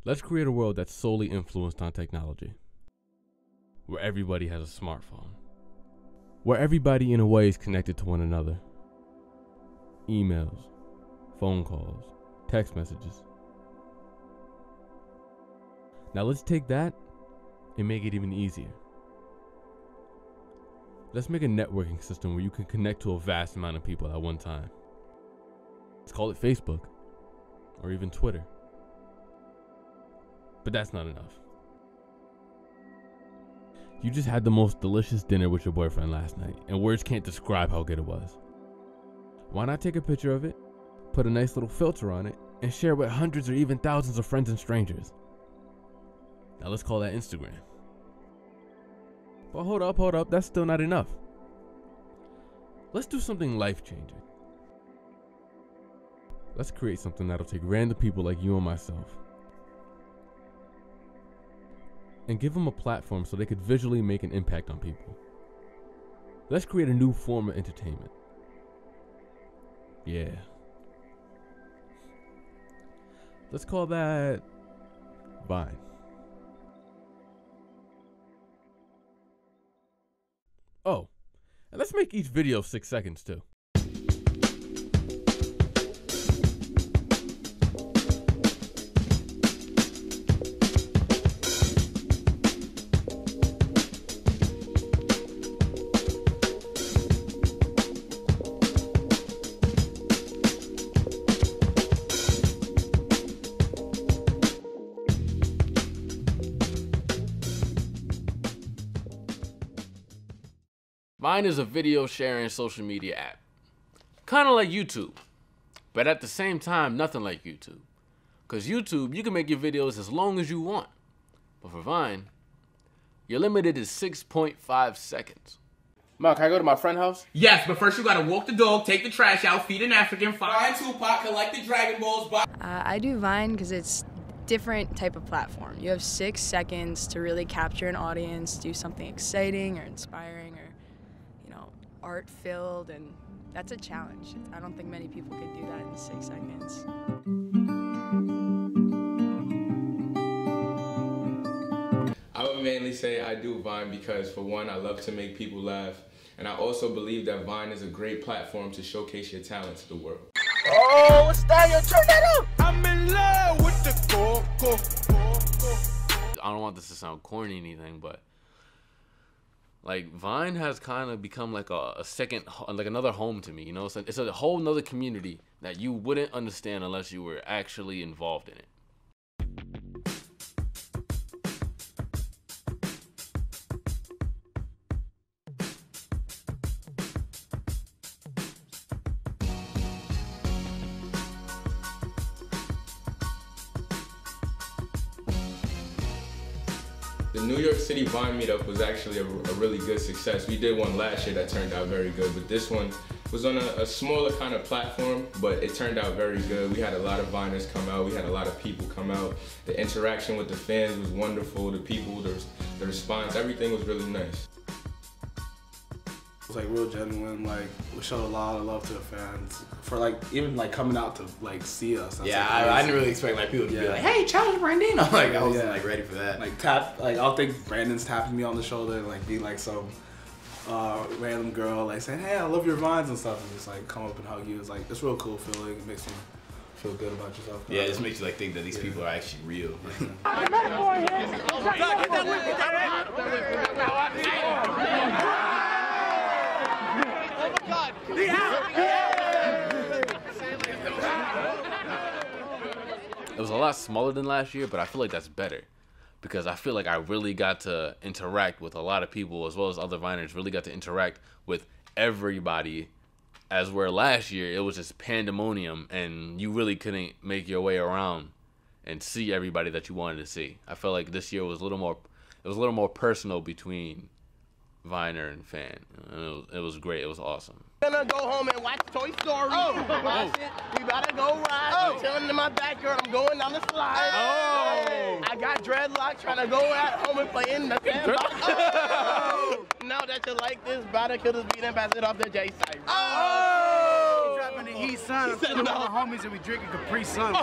Let's create a world that's solely influenced on technology, where everybody has a smartphone, where everybody in a way is connected to one another. Emails, phone calls, text messages. Now let's take that and make it even easier. Let's make a networking system where you can connect to a vast amount of people at one time. Let's call it Facebook, or even Twitter. But that's not enough. You just had the most delicious dinner with your boyfriend last night, and words can't describe how good it was. Why not take a picture of it, put a nice little filter on it, and share it with hundreds or even thousands of friends and strangers? Now let's call that Instagram. But hold up, that's still not enough. Let's do something life-changing. Let's create something that'll take random people like you and myself and give them a platform so they could visually make an impact on people. Let's create a new form of entertainment. Yeah. Let's call that Vine. Oh, and let's make each video 6 seconds too. Vine is a video sharing social media app. Kind of like YouTube, but at the same time, nothing like YouTube. Because YouTube, you can make your videos as long as you want. But for Vine, you're limited to 6.5 seconds. Mark, can I go to my friend's house? Yes, but first you gotta walk the dog, take the trash out, feed an African, find Tupac, collect the Dragon Balls. I do Vine because it's different type of platform. You have 6 seconds to really capture an audience, do something exciting or inspiring or art-filled, and that's a challenge. I don't think many people could do that in 6 seconds. I would mainly say I do Vine because, for one, I love to make people laugh, and I also believe that Vine is a great platform to showcase your talent to the world. Oh, what's that? Yo, turn that up! I'm in love with the coco. I don't want this to sound corny or anything, but like Vine has kind of become like a second, like another home to me, you know? It's a whole nother community that you wouldn't understand unless you were actually involved in it. The New York City Vine meetup was actually a really good success. We did one last year that turned out very good, but this one was on a smaller kind of platform, but it turned out very good. We had a lot of Viners come out. We had a lot of people come out. The interaction with the fans was wonderful. The people, the response, everything was really nice. It was like real genuine, like we showed a lot of love to the fans for like even like coming out to like see us. That's, yeah, like, I didn't really expect like people to be like, "Hey, Charles Brandon." I'm like, I wasn't like ready for that. Like I'll think Brandon's tapping me on the shoulder and like be like some random girl like saying, "Hey, I love your Vines" and stuff, and just like come up and hug you. It's like it's real cool feeling. It makes you feel good about yourself. Yeah, it just makes you like think that these people are actually real. It was a lot smaller than last year, but I feel like that's better because I feel like I really got to interact with a lot of people as well as other Viners, really got to interact with everybody, as where last year it was just pandemonium and you really couldn't make your way around and see everybody that you wanted to see. I felt like this year was a little more personal between Viner and fan. It was great. It was awesome. Gonna go home and watch Toy Story. Watch it. We gotta go ride. I'm chilling in my backyard. I'm going down the slide. I got dreadlocks trying to go at home and play in the sandbox. Now that you like this, brother could have beat him, pass it off to Jay side. Dropping the heat, son. I'm sitting with my homies and we drinking Capri Sun.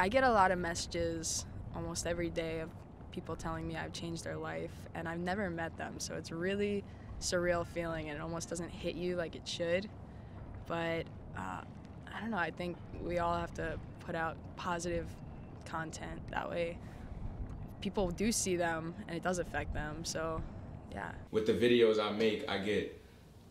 I get a lot of messages almost every day of people telling me I've changed their life, and I've never met them, so it's a really surreal feeling, and it almost doesn't hit you like it should. But I don't know, I think we all have to put out positive content. That way people do see them and it does affect them, so yeah. With the videos I make, I get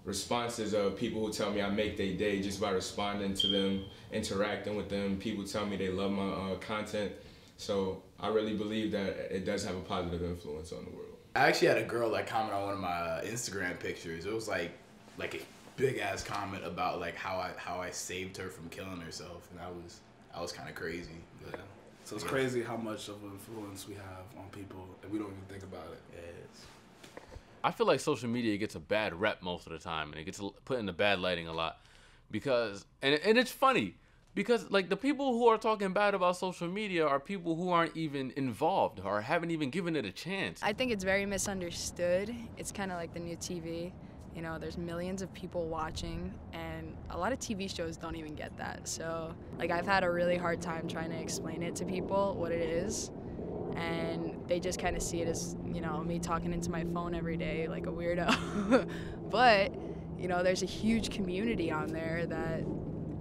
responses of people who tell me I make their day just by responding to them, interacting with them. People tell me they love my content. So I really believe that it does have a positive influence on the world. I actually had a girl like comment on one of my Instagram pictures. It was like a big ass comment about like how I saved her from killing herself, and that was kind of crazy. But, yeah. So it's crazy how much of an influence we have on people, and we don't even think about it. Yes. I feel like social media gets a bad rep most of the time, and it gets put in the bad lighting a lot, because and it's funny because like the people who are talking bad about social media are people who aren't even involved or haven't even given it a chance. I think it's very misunderstood. It's kind of like the new TV. You know, there's millions of people watching, and a lot of TV shows don't even get that. So, like, I've had a really hard time trying to explain it to people what it is, and they just kind of see it as, you know, me talking into my phone every day like a weirdo. But, you know, there's a huge community on there that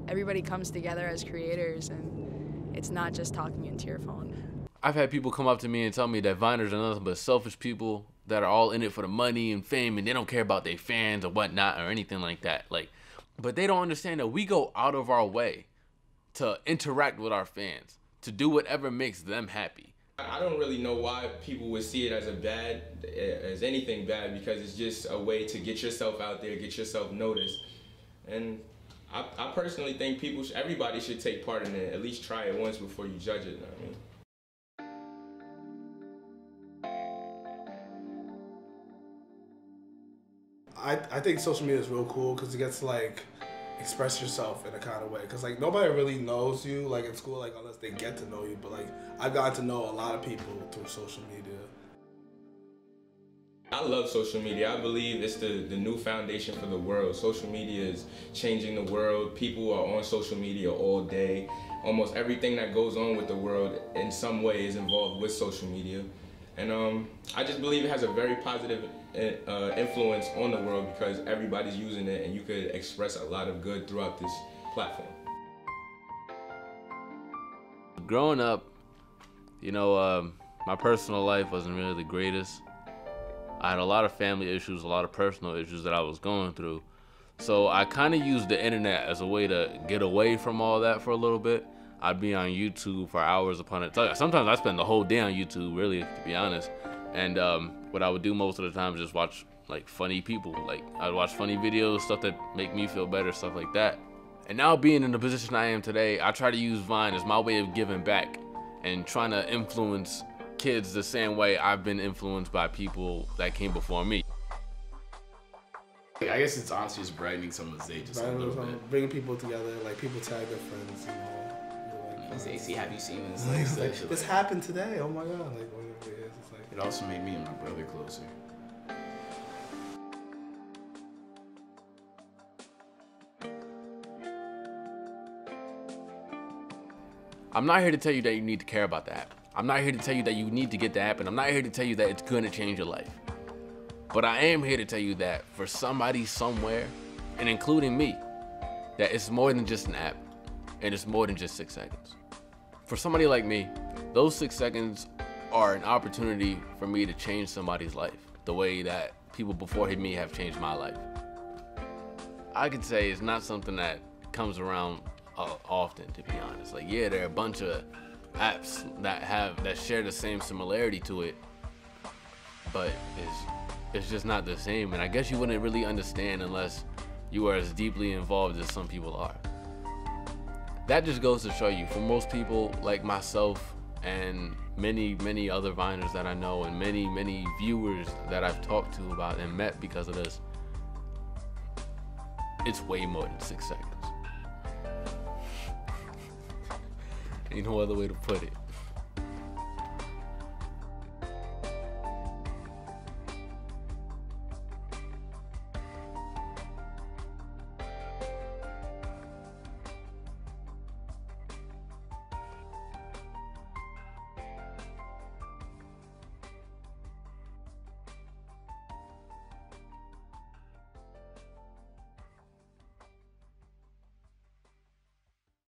everybody comes together as creators, and it's not just talking into your phone. I've had people come up to me and tell me that Viners are nothing but selfish people that are all in it for the money and fame, and they don't care about their fans or whatnot or anything like that. Like, but they don't understand that we go out of our way to interact with our fans, to do whatever makes them happy. I don't really know why people would see it as anything bad, because it's just a way to get yourself out there, get yourself noticed. And I personally think everybody should take part in it, at least try it once before you judge it, you know what I mean? I think social media is real cool because it gets to like express yourself in a kind of way, because like nobody really knows you like in school, like unless they get to know you. But like I've gotten to know a lot of people through social media. I love social media. I believe it's the new foundation for the world. Social media is changing the world. People are on social media all day. Almost everything that goes on with the world in some way is involved with social media. And I just believe it has a very positive influence on the world, because everybody's using it and you could express a lot of good throughout this platform. Growing up, you know, my personal life wasn't really the greatest. I had a lot of family issues, a lot of personal issues that I was going through. So I kind of used the internet as a way to get away from all that for a little bit. I'd be on YouTube for hours upon a time. Sometimes I spend the whole day on YouTube, really, to be honest. And what I would do most of the time is just watch like funny people. Like I'd watch funny videos, stuff that make me feel better, stuff like that. And now being in the position I am today, I try to use Vine as my way of giving back and trying to influence kids the same way I've been influenced by people that came before me. I guess it's honestly just brightening someone's day just a little bit. Bringing people together, like people tag their friends, you know. They say, have you seen this? Like, this happened today. Oh my god! Like whatever it is, it's like. It also made me and my brother closer. I'm not here to tell you that you need to care about the app. I'm not here to tell you that you need to get the app, and I'm not here to tell you that it's gonna change your life. But I am here to tell you that for somebody somewhere, and including me, that it's more than just an app, and it's more than just 6 seconds. For somebody like me, those 6 seconds are an opportunity for me to change somebody's life the way that people before me have changed my life. I could say it's not something that comes around often, to be honest. Like, yeah, there are a bunch of apps that share the same similarity to it, but it's just not the same. And I guess you wouldn't really understand unless you are as deeply involved as some people are. That just goes to show you, for most people like myself and many other Viners that I know, and many viewers that I've talked to about and met because of this, it's way more than 6 seconds. Ain't no other way to put it.